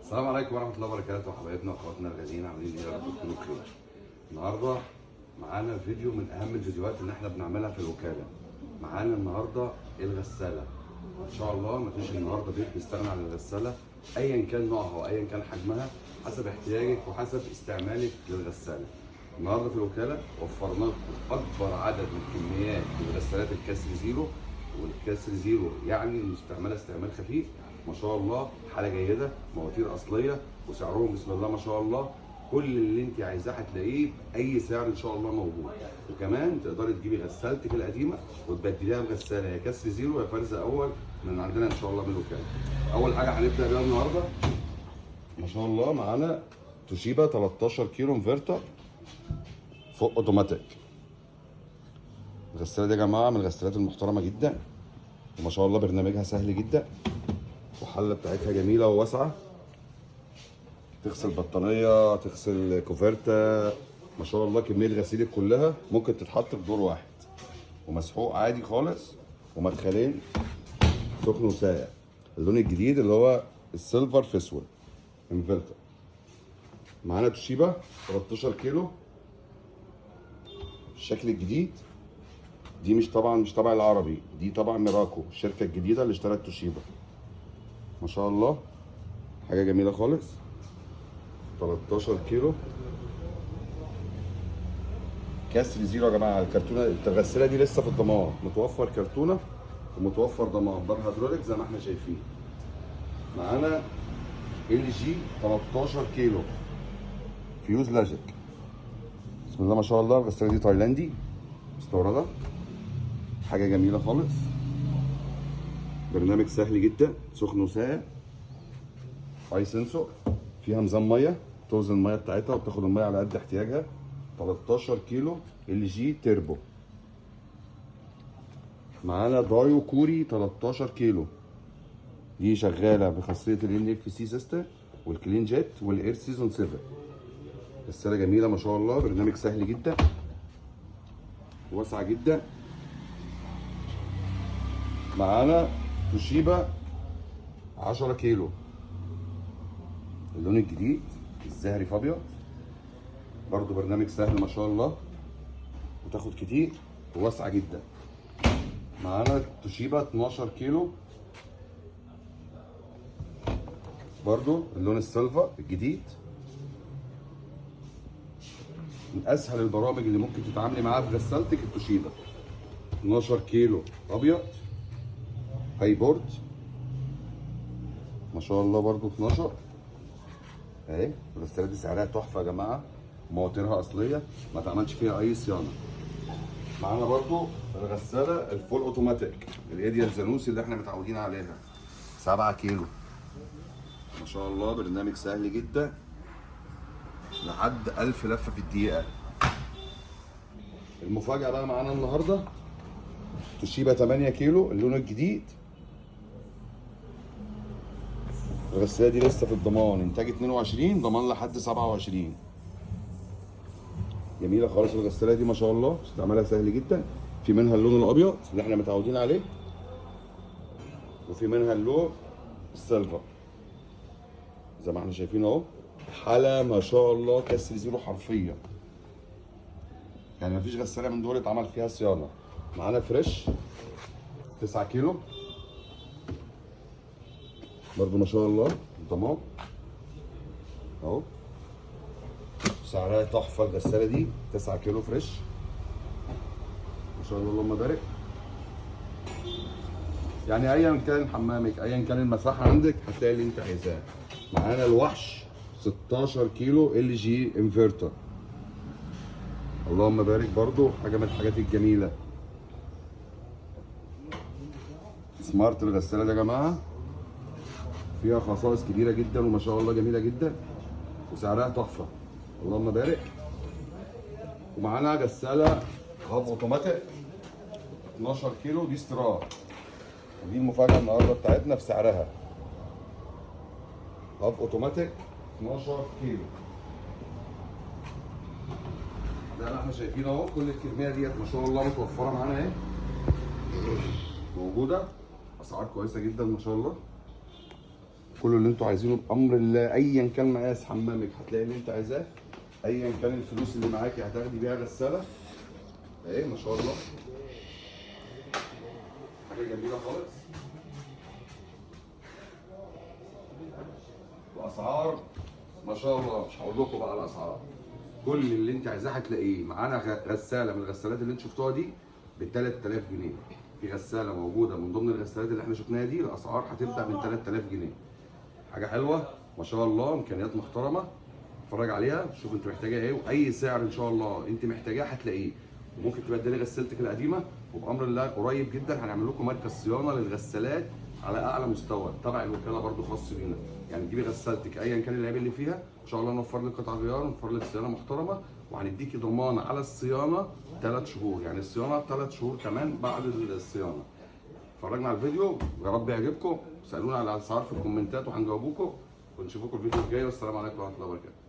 السلام عليكم ورحمة الله وبركاته، حبايبنا واخواتنا الغاليين، عاملين ايه؟ يا رب تكونوا بخير. النهارده معانا فيديو من أهم الفيديوهات اللي احنا بنعملها في الوكالة. معانا النهارده الغسالة. إن شاء الله مفيش النهارده بيت بيستغنى عن الغسالة، أيا كان نوعها وأيا كان حجمها، حسب احتياجك وحسب استعمالك للغسالة. النهارده في الوكالة وفرنا لكم أكبر عدد من كميات الغسالات الكسر زيرو، والكسر زيرو يعني المستعملة استعمال خفيف. ما شاء الله حاله جيده، مواتير اصليه، وسعرهم بسم الله ما شاء الله. كل اللي انت عايزاه هتلاقيه باي سعر ان شاء الله موجود. وكمان تقدري تجيبي غسالتك القديمه وتبدليها بغساله يا كسر زيرو يا فرز اول من عندنا ان شاء الله من الوكاله. اول حاجه هنبدا بيها النهارده ما شاء الله معانا توشيبا 13 كيلو انفرتر فوق اوتوماتيك. الغساله دي يا جماعه من الغسالات المحترمه جدا، وما شاء الله برنامجها سهل جدا، والحله بتاعتها جميله وواسعه، تغسل بطانيه، تغسل كوفرتا. ما شاء الله كميه غسيلك كلها ممكن تتحط في دور واحد، ومسحوق عادي خالص، ومدخلين سخن وساقع. اللون الجديد اللي هو السيلفر في اسود انفرتر. معانا توشيبا 13 كيلو الشكل الجديد. دي مش طبعا العربي، دي طبعا ميراكو، الشركه الجديده اللي اشترت توشيبا. ما شاء الله حاجه جميله خالص. 13 كيلو كسر زيرو يا جماعه. الكرتونه الغساله دي لسه في الضمان، متوفر كرتونه ومتوفر ضمان بار هيدروليك زي ما احنا شايفين. معانا ال جي 13 كيلو فيوز لاجيك. بسم الله ما شاء الله. الغساله دي تايلاندي مستورده، حاجه جميله خالص. برنامج سهل جدا، سخن وساقع، اي سنسور، فيها ميزان ميه توزن الميه بتاعتها وبتاخد الميه على قد احتياجها. 13 كيلو ال جي تيربو. معانا دايو كوري 13 كيلو، دي شغاله بخاصيه ال اف سي سيستم والكلين جيت والاير سيزون 7. غساله جميله ما شاء الله، برنامج سهل جدا، واسعه جدا. معانا توشيبا 10 كيلو، اللون الجديد الزهري في ابيض، برضو برنامج سهل ما شاء الله، وتاخد كتير وواسعه جدا. معانا توشيبا 12 كيلو برضو اللون السيلفر الجديد. من اسهل البرامج اللي ممكن تتعاملي معاها في غسالتك التوشيبا. 12 كيلو ابيض هاي بورد ما شاء الله، برضو 12 اهي. الغساله دي سعرها تحفه يا جماعه، مواتيرها اصليه ما اتعملش فيها اي صيانه. معانا برضو الغساله الفول اوتوماتيك الايديال زانوسي اللي احنا متعودين عليها 7 كيلو ما شاء الله. برنامج سهل جدا لحد 1000 لفه في الدقيقه. المفاجاه بقى معانا النهارده توشيبا 8 كيلو اللون الجديد. الغساله دي لسه في الضمان، انتاج 22، ضمان لحد 27. جميله خالص الغساله دي ما شاء الله، استعمالها سهل جدا. في منها اللون الابيض اللي احنا متعودين عليه، وفي منها اللون السيلفر زي ما احنا شايفين اهو. حاله ما شاء الله كسر زيرو حرفيا، يعني مفيش غساله من دول اتعمل فيها صيانه. معانا فريش 9 كيلو برضو ما شاء الله ضمان اهو، سعرها تحفه. الغساله دي 9 كيلو فريش ما شاء الله اللهم بارك. يعني ايا كان حمامك، ايا كان المساحه عندك، هتلاقي اللي انت عايزاه. معانا الوحش 16 كيلو ال جي انفرتر اللهم بارك، برضو حاجه من الحاجات الجميله. سمارت الغساله دي يا جماعه فيها خصائص كبيره جدا وما شاء الله جميله جدا، وسعرها تحفه اللهم بارك. ومعانا غساله هاف اوتوماتيك 12 كيلو دي استيراد، ودي المفاجاه النهارده بتاعتنا في سعرها. هاف اوتوماتيك 12 كيلو ده اللي احنا شايفينه اهو. كل الكميه ديت ما شاء الله متوفره معانا اهي، موجوده، اسعار كويسه جدا ما شاء الله. كل اللي انتوا عايزينه بامر الله. ايا كان مقاس حمامك هتلاقي اللي انت عايزاه، ايا كان الفلوس اللي معاكي هتاخدي بيها غساله. اهي ما شاء الله حاجه جميله خالص. واسعار ما شاء الله، مش هقول لكم بقى الاسعار. كل اللي انت عايزاه هتلاقيه معانا. غساله من الغسالات اللي انتوا شفتوها دي ب 3000 جنيه. في غساله موجوده من ضمن الغسالات اللي احنا شفناها دي، الاسعار هتبدا من 3000 جنيه. حاجه حلوه ما شاء الله، امكانيات محترمه. اتفرج عليها شوف انت محتاجه ايه، واي سعر ان شاء الله انت محتاجاه هتلاقيه. وممكن تبدلي غسالتك القديمه، وبامر الله قريب جدا هنعمل لكم مركز صيانه للغسالات على اعلى مستوى تبع الوكاله برده خاص بينا. يعني تجيبي غسالتك ايا كان العيب اللي فيها ان شاء الله نوفر لك قطع غيار، ونوفر لك صيانه محترمه، وهنديكي ضمان على الصيانه 3 شهور. يعني الصيانه 3 شهور كمان بعد الصيانه. اتفرجنا على الفيديو يا رب يعجبكم. سالونا على الاسعار في الكومنتات وهنجاوبكم، ونشوفكم الفيديو الجاي. والسلام عليكم ورحمه الله وبركاته.